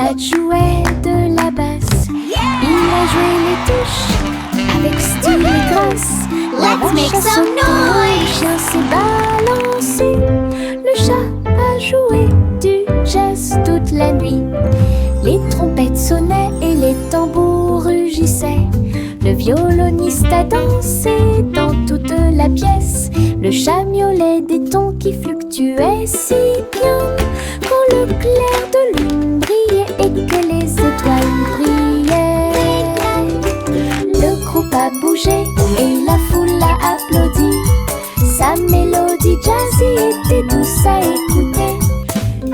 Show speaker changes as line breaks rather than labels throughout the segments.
chat jouait de la basse. Il a joué les touches avec style et grâce. La vache a sauté, le chien s'est balancé. Le chat a joué du jazz toute la nuit. Les trompettes sonnaient et les tambours rugissaient. Le violoniste a dansé dans toute la pièce. Le chat miaulait des tons qui fluctuaient si bien. Quand le clair de lune brillait et que les étoiles brillaient, le groupe a bougé et la foule a applaudi. Sa mélodie jazzy était douce à écouter.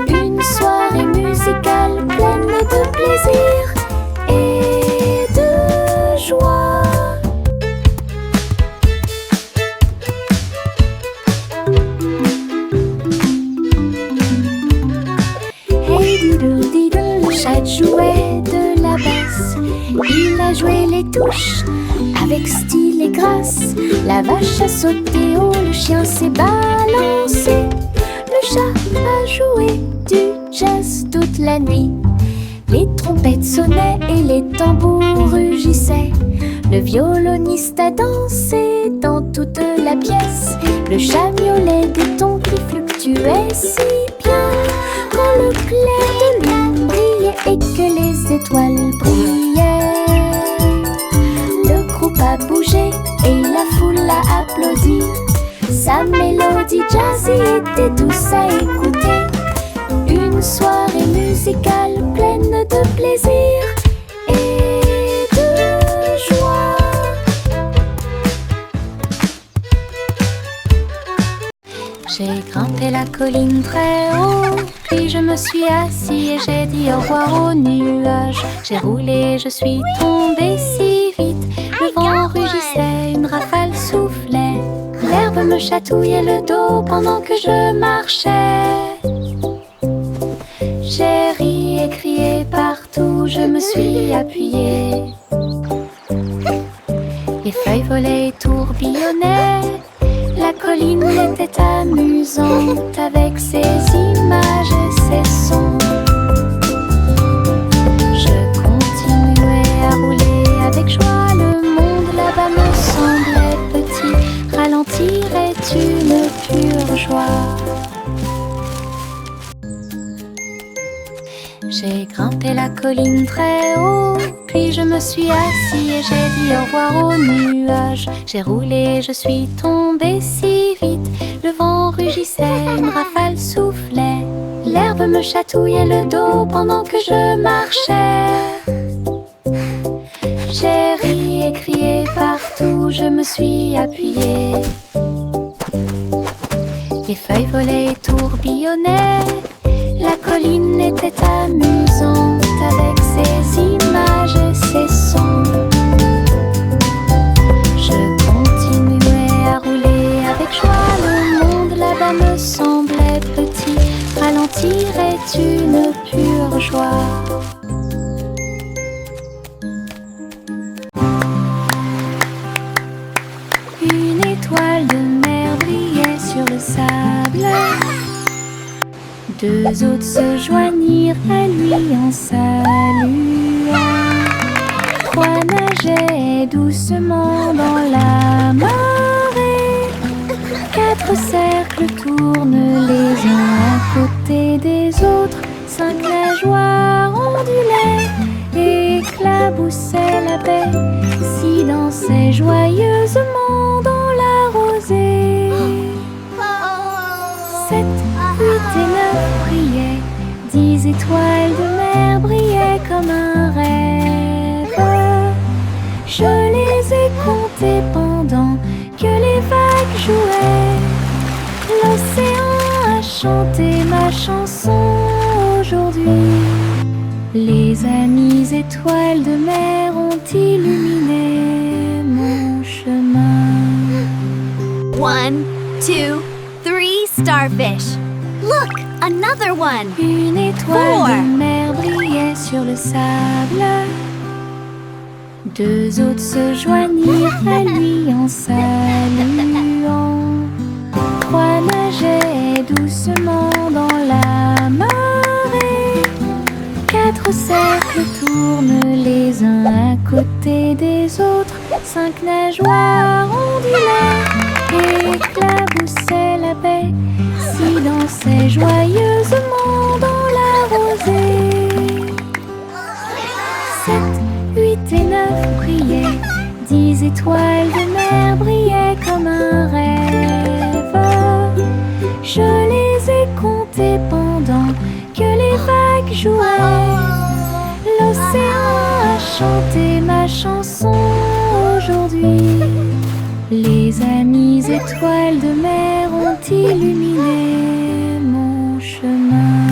Une soirée musicale pleine de plaisir et de joie. Hey doodle diddle, le chat jouait de la basse. Il a joué les touches avec style et grâce. La vache a sauté haut, le chien s'est balancé. Le chat a joué du jazz toute la nuit. Les trompettes sonnaient et les tambours rugissaient. Le violoniste a dansé dans toute la pièce. Le chat miaulait des tons qui fluctuaient si bien. Quand le clair de lune brillait et que les étoiles brillaient, le groupe a bougé et la foule a applaudi. Sa mélodie jazzy était douce à écouter. Une soirée musicale pleine de plaisir et de joie. J'ai grimpé la colline très haut, puis je me suis assis et j'ai dit au revoir aux nuages. J'ai roulé, je suis tombée si vite. Le vent rugissait, une rafale soufflait. L'herbe me chatouillait le dos pendant que je marchais. J'ai ri et crié partout, je me suis appuyée. Les feuilles volaient et tourbillonnaient. La colline était amusante avec ses images et ses sons. Je continuais à rouler avec joie. Le monde là-bas me semblait petit. Ralentir est une pure joie. J'ai grimpé la colline très haut, puis je me suis assis et j'ai dit au revoir aux nuages. J'ai roulé, je suis tombée si vite. Le vent rugissait, une rafale soufflait. L'herbe me chatouillait le dos pendant que je marchais. J'ai ri et crié partout, je me suis appuyée. Les feuilles volaient et tourbillonnaient. La colline était amusante avec ses images et ses sons. Je continuais à rouler avec joie. Le monde là-bas me semblait petit. Ralentir est une pure joie. Une étoile de mer brillait sur le sable. Deux autres se joignirent à lui en saluant. Trois nageaient doucement dans la marée. Quatre cercles tournent les uns à côté des autres. Cinq nageoires ondulaient, éclaboussaient la baie, s'y dansaient joyeusement dans la rosée. 7, 8 et 9 brillaient, 10 étoiles de mer brillaient comme un rêve. Je les ai comptées pendant que les vagues jouaient. L'océan a chanté ma chanson aujourd'hui. Les amies étoiles de mer ont illuminé mon chemin.
1, 2, 3 starfish. Look, another one.
Une étoile
4.
de mer brillait sur le sable. Deux autres se joignirent à lui en saluant. Trois nageaient doucement dans la marée. 4 4 cercles tournent les uns à côté des autres. 5 nageoires ondulaient, éclaboussaient la baie, s'y dansaient joyeusement dans la rosée. 7, 8 et 9 brillaient, 10 étoiles de mer brillaient comme un rêve. Je les ai comptées pendant que les vagues jouaient. L'océan a chanté ma chanson aujourd'hui. Les amies étoiles de mer ont illuminé mon chemin.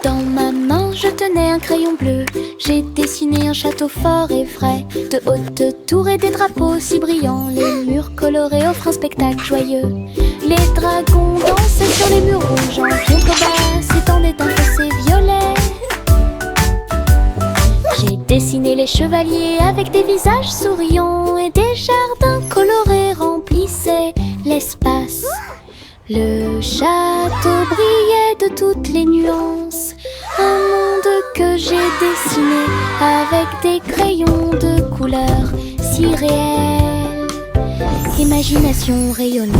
Dans ma main, je tenais un crayon bleu. J'ai dessiné un château fort et frais, de hautes tours et des drapeaux si brillants. Les murs colorés offrent un spectacle joyeux. Les dragons dansaient sur les murs rouges. En contrebas s'étendait un fossé violet. J'ai dessiné les chevaliers avec des visages souriants, et des jardins colorés remplissaient l'espace. Le château brillait de toutes les nuances. Un monde que j'ai dessiné avec des crayons de couleurs si réels. Imagination rayonnante.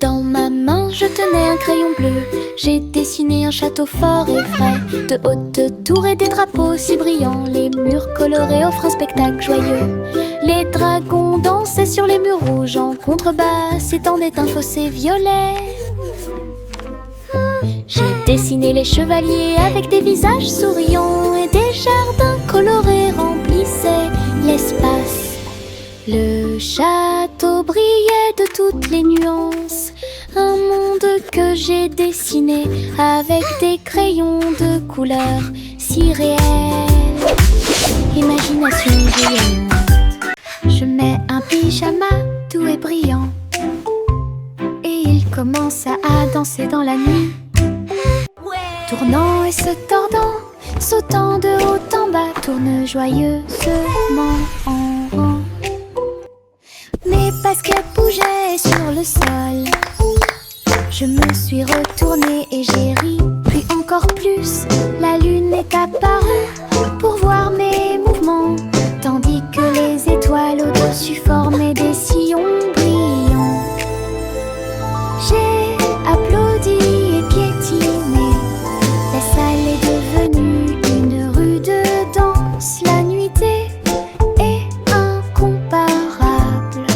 Dans ma main, je tenais un crayon bleu. J'ai dessiné un château fort et frais, de hautes tours et des drapeaux si brillants. Les murs colorés offrent un spectacle joyeux. Les dragons dansaient sur les murs rouges. En contrebas s'étendait un fossé violet. J'ai dessiné les chevaliers avec des visages souriants, et des jardins colorés remplissaient l'espace. Le château brillait de toutes les nuances. Un monde que j'ai dessiné avec des crayons de couleurs si réels. Imagination rayonnante. Je mets un pyjama doux et brillant, et il commence à danser dans la nuit. Tournant et se tordant, sautant de haut en bas, tourne joyeusement en rond. Mes baskets bougeaient sur le sol. Je me suis retournée et j'ai ri, puis encore plus. La lune est apparue pour voir mes mouvements, tandis que les étoiles au-dessus formaient des sillons brillants. J'ai applaudi et piétiné. La salle est devenue une rue de danse. La nuitée est incomparable.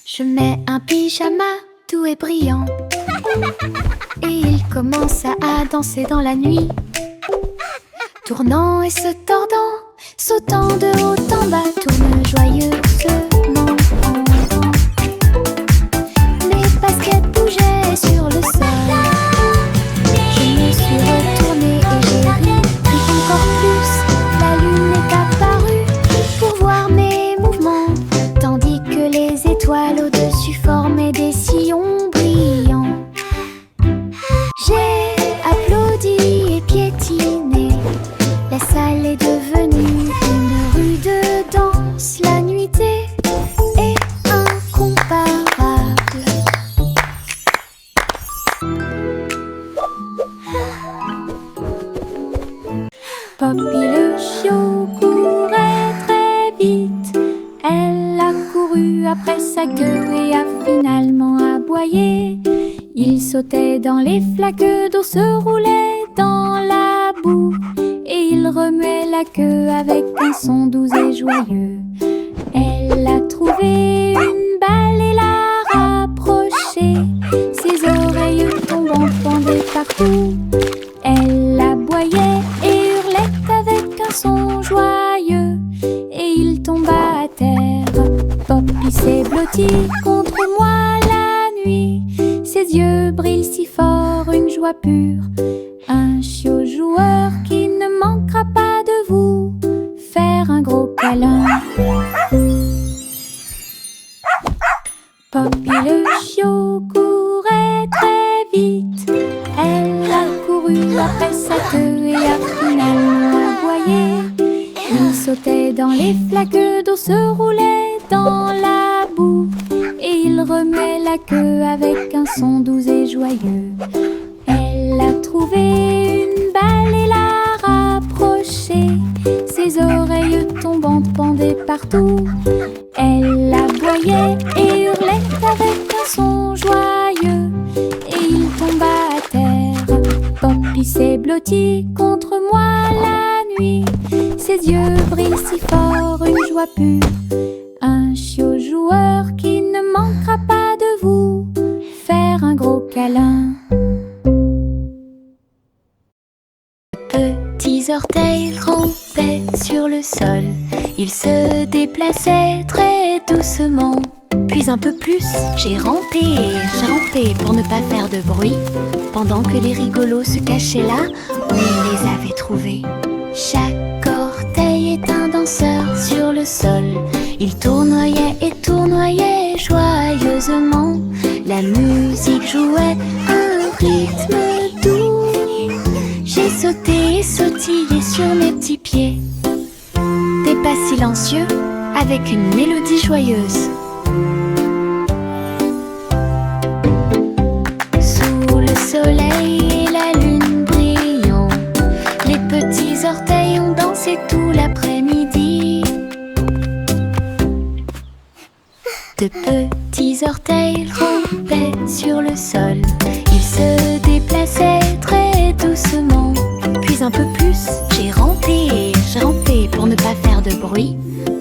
Je mets un pyjama doux et brillant, et il commence à danser dans la nuit. Tournant et se tordant, sautant de haut en bas, tourne joyeusement en rond. Mes baskets bougeaient sur le sol. Je me suis retournée et j'ai ri, puis encore plus. La lune est apparue pour voir mes mouvements, tandis que les étoiles au-dessus formaient des sillons brillants. J'ai applaudi et piétiné. La salle est devenue une rue de danse. La nuitée est incomparable. Poppy le chiot courait très vite. Elle a couru après sa queue et a finalement aboyé. Il sautait dans les flaques d'eau, se roulait dans la boue, et il remuait la queue avec un son doux et joyeux. Elle a trouvé une balle et l'a rapprochée. Ses oreilles tombantes pendaient partout. Elle aboyait et hurlait avec un son joyeux, et il tomba à terre. Poppy s'est blotti contre moi la nuit. Ses yeux brillent si fort, une joie pure. Un chiot joueur qui ne manquera pas de vous faire un gros câlin. Poppy le chiot courait très de dos se roulait dans la boue, et il remuait la queue avec un son doux et joyeux. Elle a trouvé une balle et l'a rapprochée, ses oreilles tombantes pendaient partout. Elle aboyait et hurlait avec un son joyeux, et il tomba à terre. Poppy s'est blotti contre moi la nuit, ses yeux brillent si fort, une joie pure. Un chiot joueur qui ne manquera pas de vous faire un gros câlin. Petits orteils rampaient sur le sol, ils se déplaçaient très doucement. Puis un peu plus, j'ai rampé pour ne pas faire de bruit, pendant que les rigolos se cachaient là où ils les avaient trouvés. Chaque orteil est un danseur sur le sol, il tournoyait et tournoyait joyeusement. La musique jouait un rythme doux. J'ai sauté et sautillé sur mes petits pieds, des pas silencieux avec une mélodie joyeuse. Sous le soleil et la lune brillant, les petits orteils ont dansé tout l'après-midi. De petits orteils rampaient sur le sol, ils se déplaçaient très doucement. Puis un peu plus, j'ai rampé pour ne pas faire de bruit,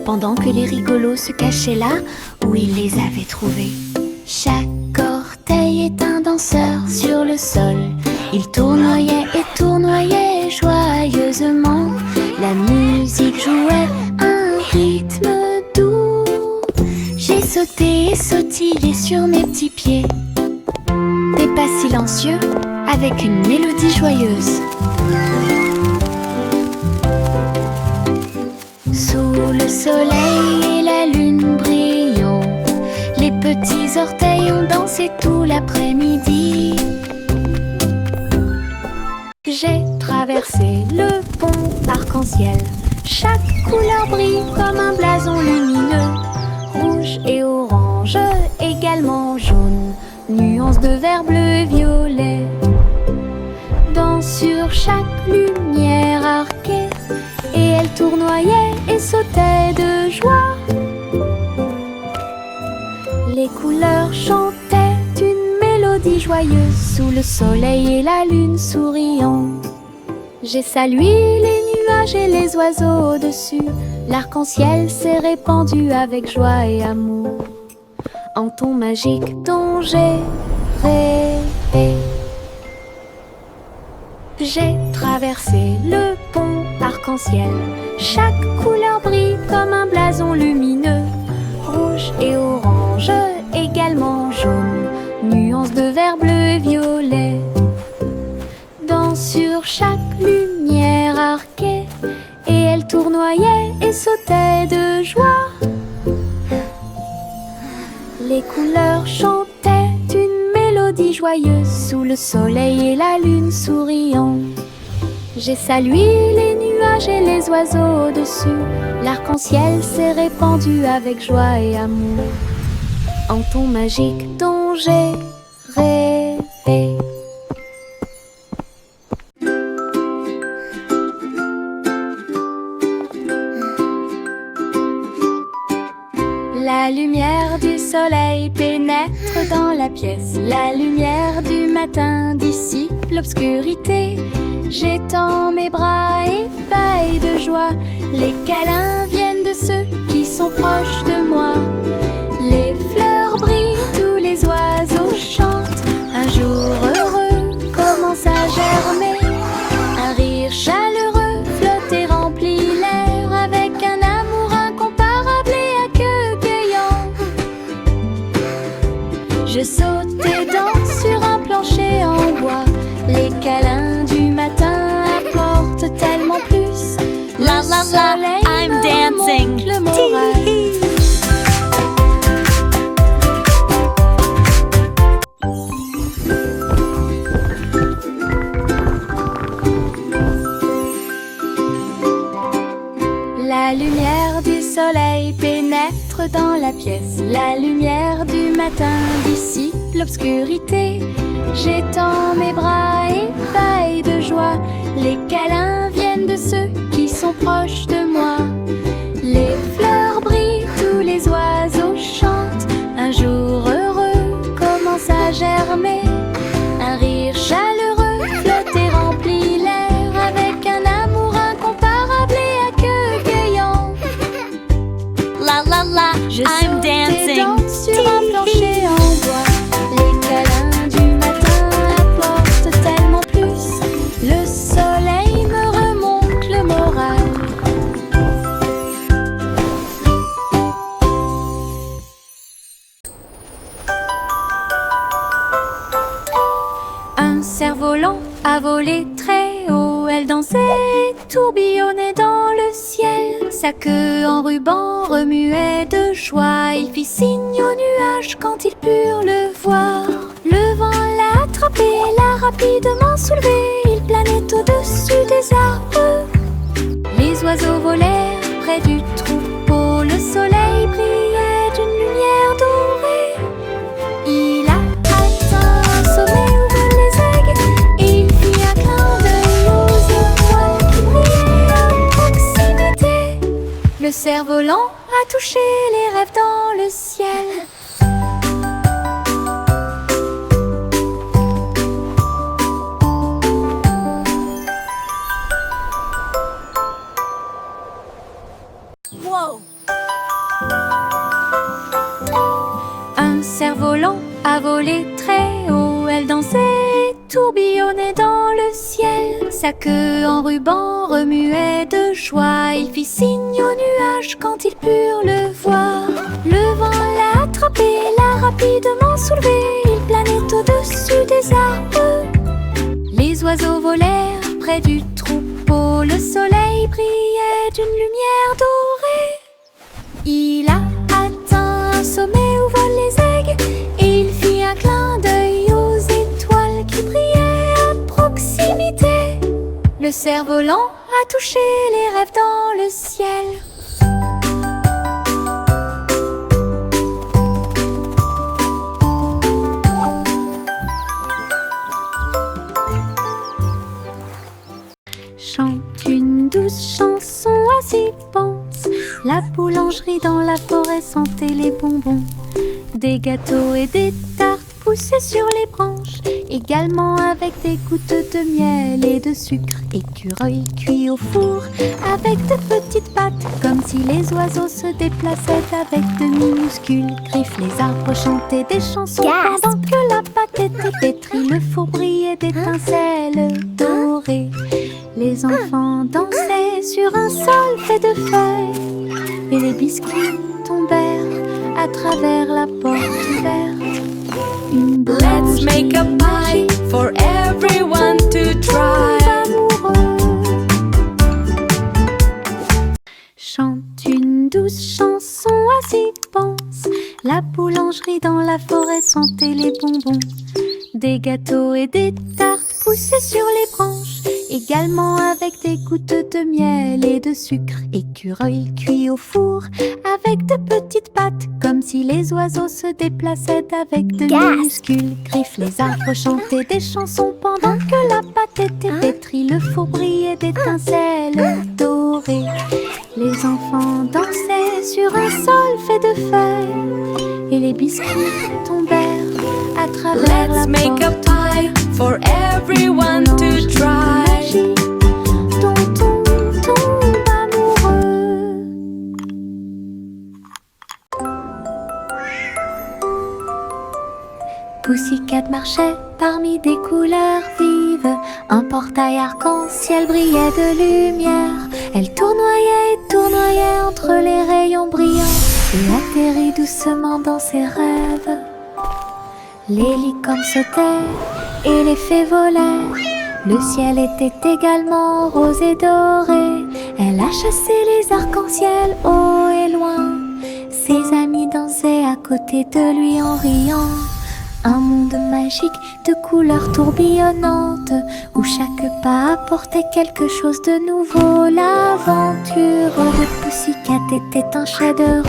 pendant que les rigolos se cachaient là où ils les avaient trouvés. Chaque orteil est un danseur sur le sol, il tournoyait et tournoyait joyeusement. La musique jouait un rythme doux. J'ai sauté et sautillé sur mes petits pieds, des pas silencieux avec une mélodie joyeuse. Sous le soleil et la lune brillant, les petits orteils ont dansé tout l'après-midi. J'ai traversé le pont arc-en-ciel, chaque couleur brille comme un blason lumineux. Rouge et orange, également jaune, nuances de vert, bleu et violet. Dans sur chaque lumière arquée, et elle tournoyait et sautait de joie. Les couleurs chantaient une mélodie joyeuse sous le soleil et la lune souriant. J'ai salué les nuages et les oiseaux au-dessus. L'arc-en-ciel s'est répandu avec joie et amour, en ton magique dont j'ai rêvé. J'ai traversé le pont arc-en-ciel, chaque couleur brille comme un blason lumineux. Rouge et orange, également jaune, nuances de vert, bleu et violet. Dans sur chaque lumière arquée, et elle tournoyait et sautait de joie. Les couleurs chantaient une mélodie joyeuse sous le soleil et la lune souriant. J'ai salué les nuages et les oiseaux au-dessus. L'arc-en-ciel s'est répandu avec joie et amour, en ton magique dont j'ai rêvé. La lumière du soleil pénètre dans la pièce, la lumière du matin dissipe l'obscurité. J'étends mes bras ébahis de joie, les câlins viennent de ceux qui sont proches de moi. Les fleurs brillent, tous les oiseaux chantent, un jour heureux commence à germer. Un rire chaleureux flotte et remplit l'air avec un amour incomparable et accueillant. Je saute et danse sur un plancher en bois, les câlins du matin apportent tellement plus.
La la la, I'm dancing.
Le moral. pénètre dans la pièce. La lumière du matin dissipe l'obscurité. J'étends mes bras ébahis de joie. Les câlins viennent de ceux qui sont proches de moi. Les fleurs brillent, tous les oiseaux chantent. Un jour heureux commence à germer. Un rire chaleureux flotte et remplit l'air avec un amour incomparable et accueillant.
La la la,
Je
I'm
saute et
dancing.
danse sur un plancher en bois. Les câlins du matin apportent tellement plus. Le soleil me remonte le moral. Un cerf-volant a volé très haut. Elle dansait, tourbillonnait dans le ciel. Sa queue en ruban remuait de joie. Il fit signe aux nuages quand ils purent le voir. Le vent l'a attrapé, l'a rapidement soulevé. Il planait au-dessus des arbres. Les oiseaux volèrent près du troupeau. Le soleil brillait d'une lumière dorée. Il a atteint un sommet où volent les aigues. Et il fit un clin d'œil aux étoiles qui brillaient à proximité. Le cerf-volant a touché les rêves dans le ciel.
Whoa!
Un cerf-volant a volé très haut. Elle dansait, tourbillonnait dans le ciel. Sa queue en ruban remuait de joie. Il fit signe aux nuages quand ils purent le voir. Le vent l'a attrapé, l'a rapidement soulevé. Il planait au-dessus des arbres. Les oiseaux volèrent près du troupeau. Le soleil brillait d'une lumière dorée. Il a atteint un sommet où volent les aigues. Et il fit un clin d'œil aux étoiles qui brillaient à proximité. Le cerf-volant a touché les rêves dans le ciel. Chante une douce chanson, assis pense. La boulangerie dans la forêt sentait les bonbons. Des gâteaux et des tartes poussaient sur les branches. Également avec des gouttes de miel et de sucre. Écureuil cuit au four avec de petites pattes. Comme si les oiseaux se déplaçaient avec de minuscules griffes. Les arbres chantaient des chansons pendant que la pâte était pétrie. Le four brillait d'étincelles dorées. Les enfants dansaient sur un sol fait de feuilles. Et les biscuits tombèrent à travers la porte ouverte. Une
Let's make a pie for everyone to try.
Chante une douce chanson, assis pense. La boulangerie dans la forêt sentait les bonbons. Des gâteaux et des tartes poussaient sur les branches. Également avec des gouttes de miel et de sucre. Écureuil cuit au four avec de petites pattes. Comme si les oiseaux se déplaçaient avec de minuscules griffes. Les arbres chantaient des chansons pendant que la pâte était pétrie. Le four brillait d'étincelles dorées. Les enfants dansaient sur un sol fait de feuilles. Et les biscuits tombèrent à travers
Let's
la
make a
porte
pie for everyone to try.
Tonton tombe amoureux. Pussycat marchait parmi des couleurs vives. Un portail arc-en-ciel brillait de lumière. Elle tournoyait et tournoyait entre les rayons brillants et atterrit doucement dans ses rêves. Les licornes sautaient et les fées volaient. Le ciel était également rose et doré. Elle a chassé les arcs-en-ciel haut et loin. Ses amis dansaient à côté de lui en riant. Un monde magique de couleurs tourbillonnantes, où chaque pas apportait quelque chose de nouveau. L'aventure de Pussycat était un chef-d'œuvre.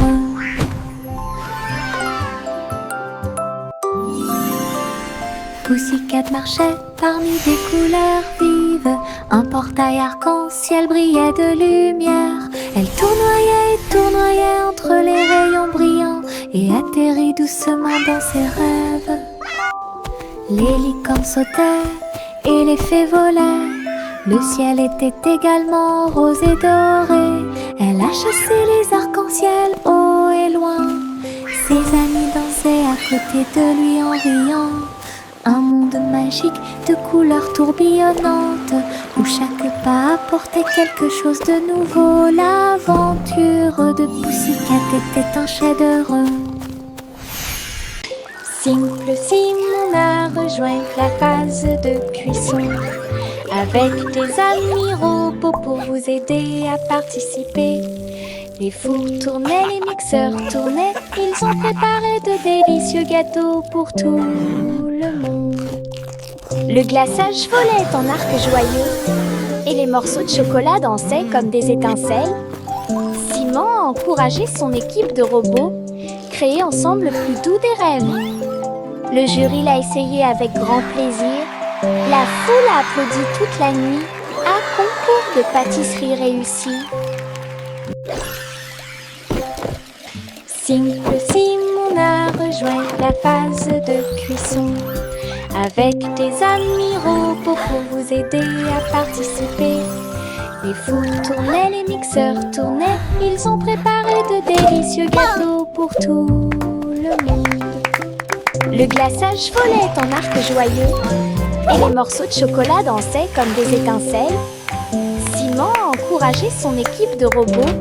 Pussycat marchait parmi des couleurs vives. Un portail arc-en-ciel brillait de lumière. Elle tournoyait et tournoyait entre les rayons brillants et atterrit doucement dans ses rêves. Les licornes sautaient et les fées volaient. Le ciel était également rose et doré. Elle a chassé les arcs-en-ciel haut et loin. Ses amis dansaient à côté de lui en riant. Un monde magique de couleurs tourbillonnantes, où chaque pas apportait quelque chose de nouveau. L'aventure de Pussycat était un chef-d'œuvre. Simple Sim a rejoint la phase de cuisson, avec des amis robots pour vous aider à participer. Les fours tournaient, les mixeurs tournaient, ils ont préparé de délicieux gâteaux pour tout le monde. Le glaçage volait en arc joyeux et les morceaux de chocolat dansaient comme des étincelles. Simon a encouragé son équipe de robots, créer ensemble le plus doux des rêves. Le jury l'a essayé avec grand plaisir. La foule a applaudi toute la nuit. Un concours de pâtisserie réussi. Simple Simon a rejoint la phase de cuisson, avec des amis robots pour vous aider à participer. Les fours tournaient, les mixeurs tournaient, ils ont préparé de délicieux gâteaux pour tout le monde. Le glaçage volait en arc joyeux et les morceaux de chocolat dansaient comme des étincelles. Simon a encouragé son équipe de robots,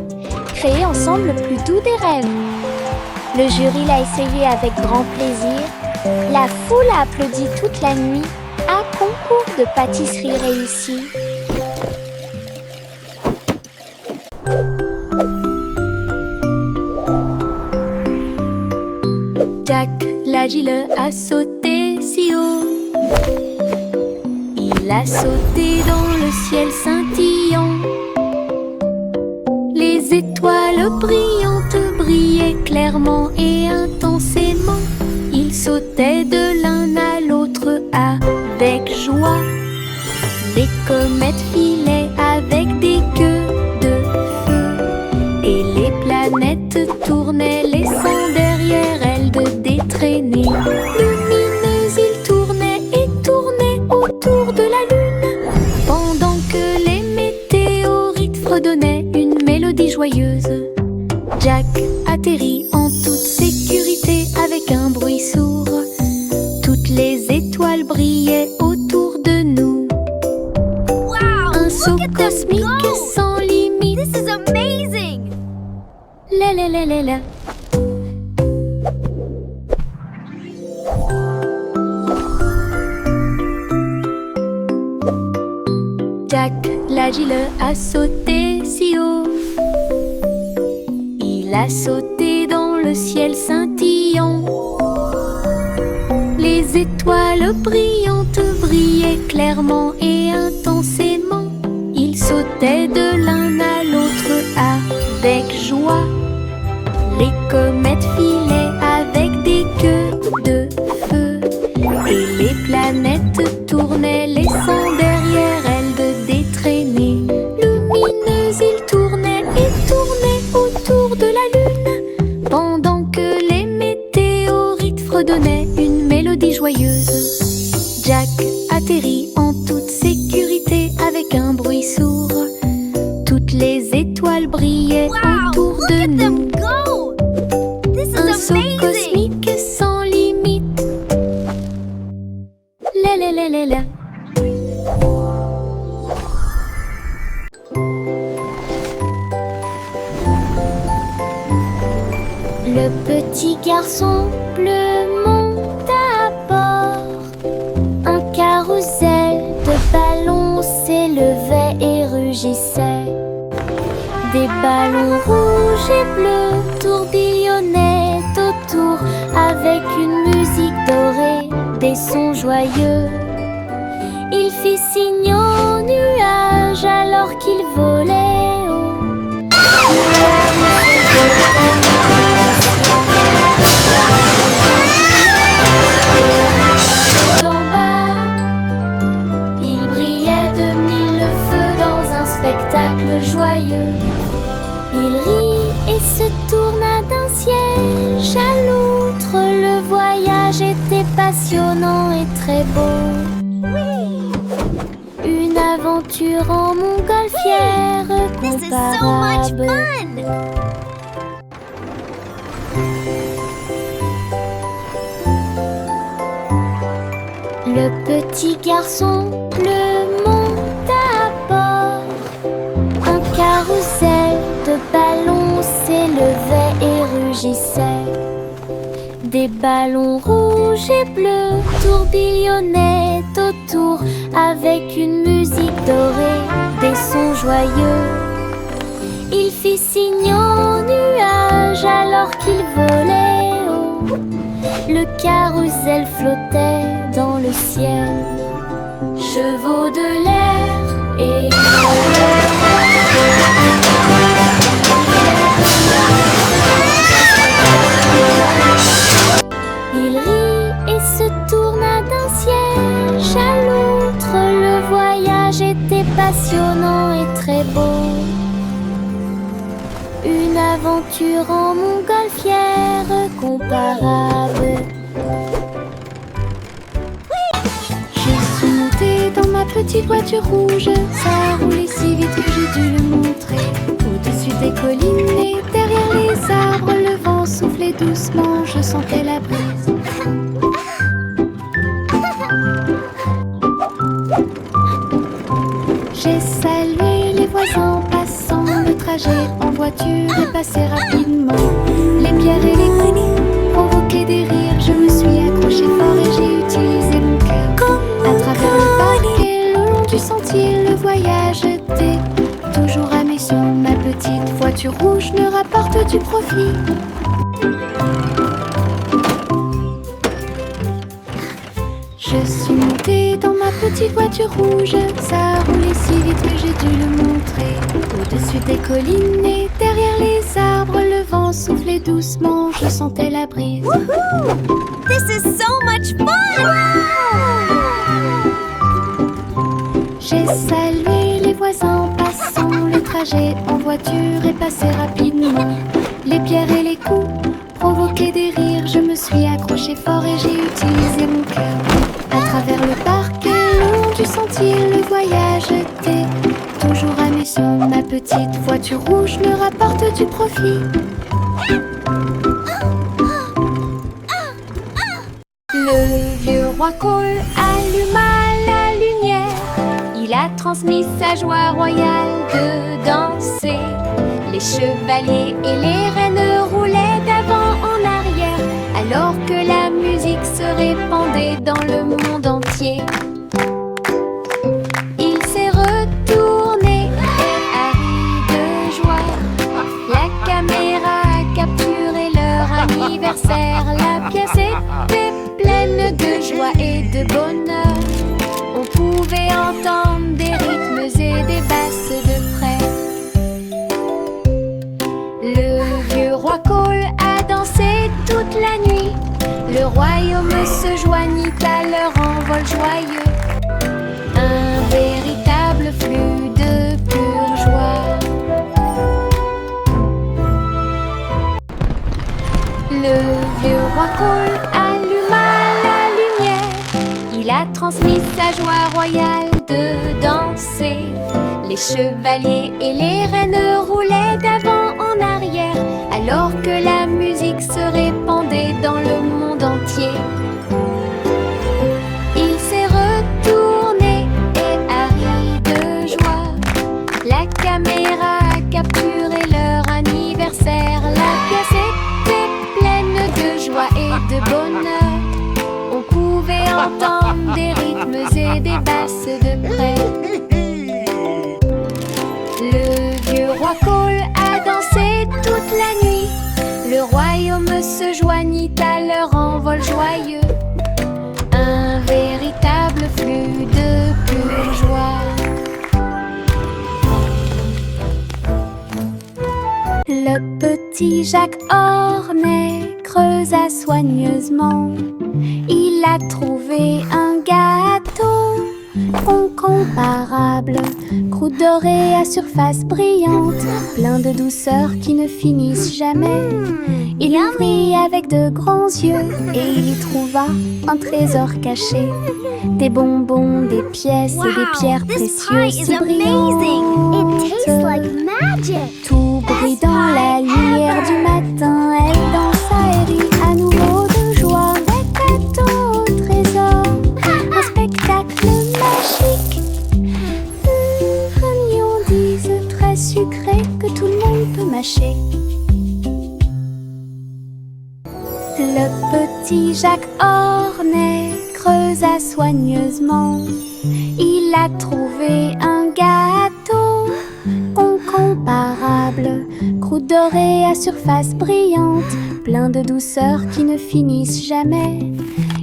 créer ensemble le plus doux des rêves. Le jury l'a essayé avec grand plaisir. La foule a applaudi toute la nuit. Un concours de pâtisserie réussi. Jack l'agile a sauté si haut. Il a sauté dans le ciel scintillant. Les étoiles brillantes brillaient clairement et intensément. Il sautait de l'un à l'autre avec joie. Les comètes filaient avec des queues de feu et les planètes tournaient, laissant derrière elles des traînées lumineuses. Ils tournaient et tournaient autour de la lune, pendant que les météorites fredonnaient une mélodie joyeuse. Jack atterrit en toute sécurité avec un bruit sourd. Toutes les étoiles brillaient autour de nous.
Wow!
Un saut cosmique sans limite.
This is amazing!
La la la la la. Jack l'agile a sauté si haut. Il a sauté dans le ciel scintillant. Les étoiles brillantes brillaient clairement et intensément. Il sautait de l'un à l'autre avec joie. Les comètes filaient avec des queues de feu et les planètes tournaient, laissant derrière elles des traînées lumineuses. Ils tournaient et tournaient autour de la lune, pendant que les météorites fredonnaient une mélodie joyeuse. Jack atterrit en toute sécurité avec un bruit sourd. Toutes les étoiles brillaient autour de nous. Un saut cosmique sans limite. La la la la la. Le petit garçon bleu monte à bord. Un carrousel de ballons s'élevait et rugissait. Des ballons rouges et bleus tourbillonnaient autour avec une musique dorée. sons joyeux. Il fit signe aux nuages alors qu'il volait haut. D'en bas, il brillait de mille feux dans un spectacle joyeux. Il rit et se tourna d'un siège à l'autre. Le voyage était passionnant et très beau. Une aventure en montgolfière
This is so much
comparable.
fun!
Le petit garçon le monta à bord. Un carrousel de ballons s'élevait et rugissait. Des ballons rouges et bleus tourbillonnaient autour avec une musique dorée, des sons joyeux. Il fit signe aux nuages alors qu'il volait haut. Le carrousel flottait dans le ciel. Chevaux de l'air et il rit et se tourna d'un siège à l'autre. Le voyage était passionnant et très beau. Une aventure en montgolfière comparable. Je suis montée dans ma petite voiture rouge. Ça roulait si vite que j'ai dû le montrer. Au-dessus des collines et derrière les arbres, le vent soufflait doucement, je sentais la brise. J'ai salué les voisins passant, le trajet en voiture est passé rapidement. Les pierres et les coups provoquaient des rires, je me suis accrochée fort et j'ai utilisé mon cœur. À travers le parc et le long du sentier, le voyage était toujours à mission. Ma petite voiture rouge me rapporte du profit. Je suis montée dans ma petite voiture rouge. Ça roulait si vite que j'ai dû le montrer. Au-dessus des collines et derrière les arbres, le vent soufflait doucement, je sentais la brise.
Woohoo! This is so much fun!
J'ai salué les voisins passant, le trajet en voiture est passé rapidement. Les pierres et les coups provoquaient des rires, je me suis accrochée fort et j'ai utilisé mon cœur. À travers le parc et le long du sentier, le voyage était toujours à mission. Ma petite voiture rouge me rapporte du profit.
Le vieux roi Cole alluma la lumière. Il a transmis sa joie royale de danser. Les chevaliers et les reines roulaient d'avant en arrière, alors que la musique se répandait dans le monde entier. Il s'est retourné et a ri de joie. La caméra a capturé leur anniversaire. La pièce était pleine de joie et de bonheur. On pouvait entendre des rythmes et des basses de près. Le vieux roi Cole a dansé toute la nuit. Le royaume se joignit à leur envol joyeux. Un véritable flux de pure joie. Le vieux roi Cole alluma la lumière. Il a transmis sa joie royale de danser. Les chevaliers et les reines roulaient d'avant en arrière, alors que la musique se répandait dans le monde entier. Il s'est retourné et a ri de joie. La caméra a capturé leur anniversaire. La pièce était pleine de joie et de bonheur. On pouvait entendre des rythmes et des basses de près. Le vieux roi Cole a dansé toute la nuit. Le royaume se joignit à leur envol joyeux. un véritable flux de pure joie. Le petit Jacques Ornet creusa soigneusement. Il a trouvé un gâteau incomparable, croûte dorée à surface brillante, plein de douceurs qui ne finissent jamais. Il ouvrit avec de grands yeux et il y trouva un trésor caché. Des bonbons, des pièces et des pierres précieuses si brillantes. Tout brille dans la lumière du matin. Elle dansa et rit à nouveau de joie. Des cadeaux au trésor, un spectacle magique. Friandise très sucrée que tout le monde peut mâcher. Le petit Jacques Ornet creusa soigneusement. Il a trouvé un gâteau incomparable, croûte dorée à surface brillante, plein de douceurs qui ne finissent jamais.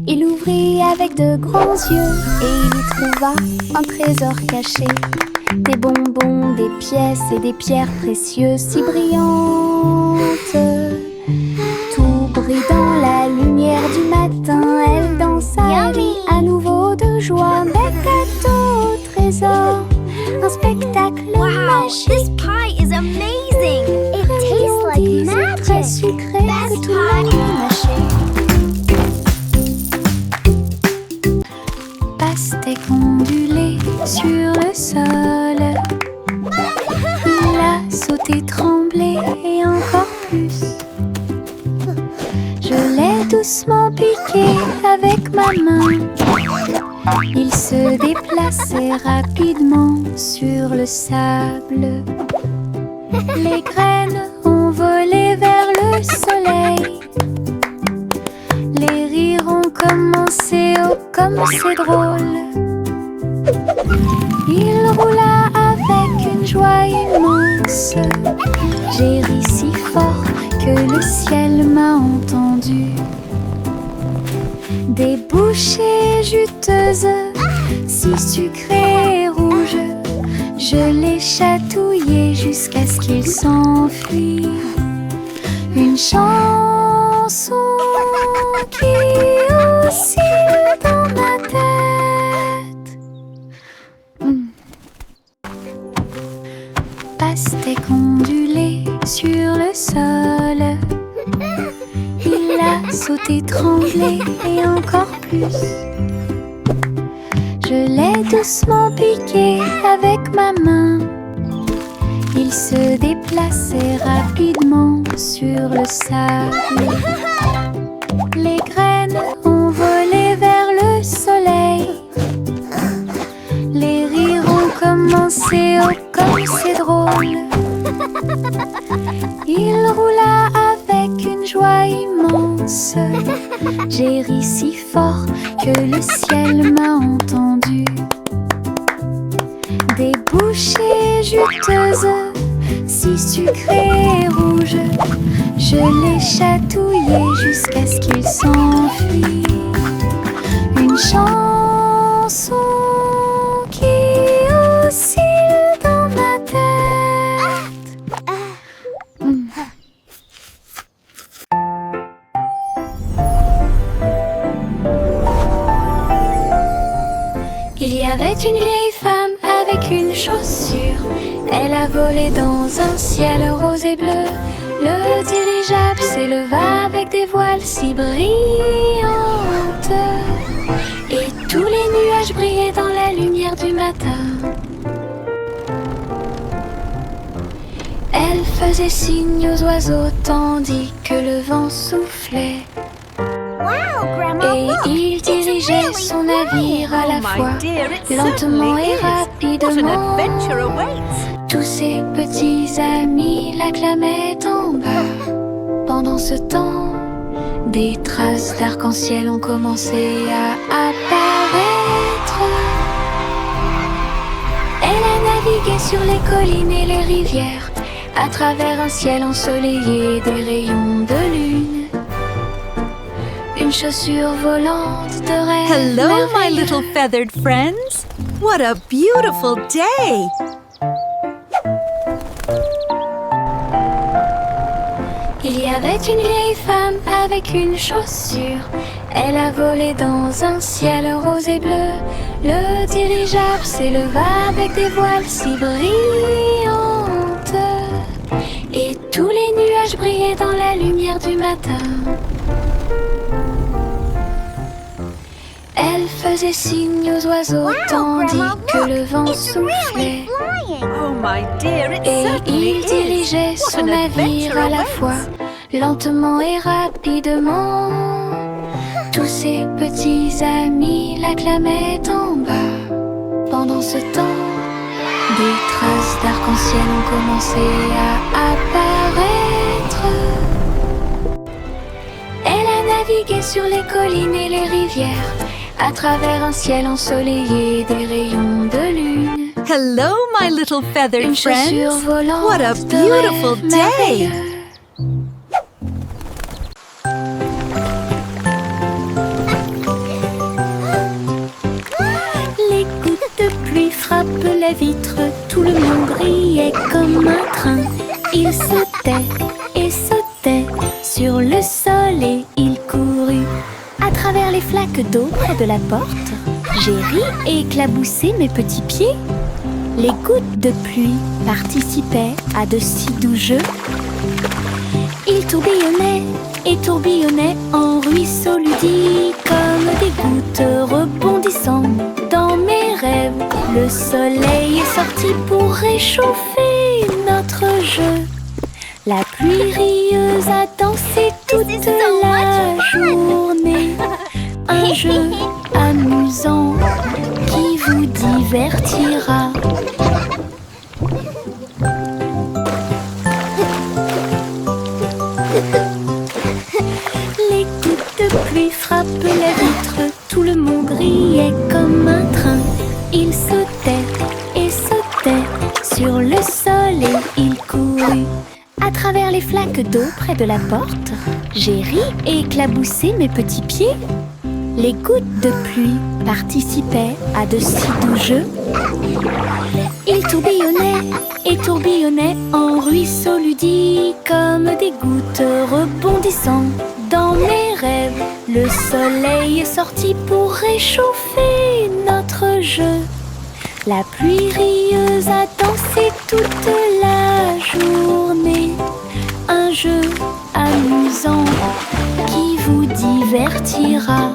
Il ouvrit avec de grands yeux et il y trouva un trésor caché. Des bonbons, des pièces et des pierres précieuses si brillantes. Tout brille dans la lumière du matin. Elle dansa et rit à nouveau de joie. Des cadeaux au trésor, un spectacle magique.
This pie is amazing! It tastes like
Très
magic!
sucré que tout le monde peut mâcher. Pastèque ondulée sur le sol. Il a sauté, tremblé et encore plus. Je l'ai doucement piqué avec ma main. Il se déplaçait rapidement sur le sable. Les graines ont volé vers le soleil. Les rires ont commencé, oh comme c'est drôle. Il roula avec une joie immense. J'ai ri si fort que le ciel m'a entendu. Des bouchées juteuses, si sucrées et rouges, je les chatouillais jusqu'à ce qu'ils s'enfuient. Une chanson qui oscille dans ma tête. Pastèque ondulée sur le sol. Il a sauté, tremblé et encore plus. Je l'ai doucement piqué avec ma main. Il se déplaçait rapidement sur le sable. Les graines ont volé vers le soleil. Les rires ont commencé, oh comme c'est drôle. Il roula avec une joie immense. J'ai ri si fort que le ciel m'a entendu. Des bouchées juteuses, si sucrées et rouges, je les chatouillais jusqu'à ce qu'ils s'enfuient. Une chanson qui oscille dans ma tête. Il y avait une vieille femme avec une chaussure. Elle a volé dans un ciel rose et bleu. Le dirigeable s'éleva avec des voiles si brillantes. Et tous les nuages brillaient dans la lumière du matin. Elle faisait signe aux oiseaux tandis que le vent soufflait.
Wow, Grandma,
Et
look!
il dirigeait
It's
son navire à la fois, lentement et rapidement. Tous ses petits amis l'acclamaient en bas. Pendant ce temps, des traces d'arc-en-ciel ont commencé à apparaître. Elle a navigué sur les collines et les rivières, à travers un ciel ensoleillé des rayons de lune. une chaussure volante de rêve.
Hello, my
merveilleux.
little feathered friends. What a beautiful day.
Il y avait une vieille femme avec une chaussure. Elle a volé dans un ciel rose et bleu. Le dirigeable s'éleva avec des voiles si brillantes. Et tous les nuages brillaient dans la lumière du matin. Elle faisait signe aux oiseaux tandis
Grandma,
que
look,
le vent
it's really
soufflait.
flying.
Oh, my dear, it
Et
certainly
il dirigeait
is. What
son
an
navire
adventure
à la
awaits.
fois, lentement et rapidement. Tous ses petits amis l'acclamaient en bas. Pendant ce temps, des traces d'arc-en-ciel ont commencé à apparaître. Elle a navigué sur les collines et les rivières, à travers un ciel ensoleillé des rayons de lune.
Hello, my little feathered
Une chaussure
friends.
volante
What a
de
beautiful
rêve
day.
merveilleux. Les gouttes de pluie frappent la vitre, tout le monde riait comme un train. Il sautait et sautait sur le sol et il courut à travers les flaques d'eau près de la porte. J'ai ri et éclaboussé mes petits pieds. Les gouttes de pluie participaient à de si doux jeux. Ils tourbillonnaient et tourbillonnaient en ruisseaux ludiques comme des gouttes rebondissant dans mes rêves. Le soleil est sorti pour réchauffer notre jeu. La pluie rieuse a dansé toute
This is so
la
much fun.
journée. Un jeu amusant qui vous divertira. Les gouttes de pluie frappent la vitre, tout le monde riait comme un train. Il sautait et sautait sur le sol et il courut à travers les flaques d'eau près de la porte. J'ai ri et éclaboussé mes petits pieds. Les gouttes de pluie participaient à de si doux jeux. Ils tourbillonnaient et tourbillonnaient en ruisseaux ludiques comme des gouttes rebondissant dans mes rêves. Le soleil est sorti pour réchauffer notre jeu. La pluie rieuse a dansé toute la journée. Un jeu amusant qui vous divertira.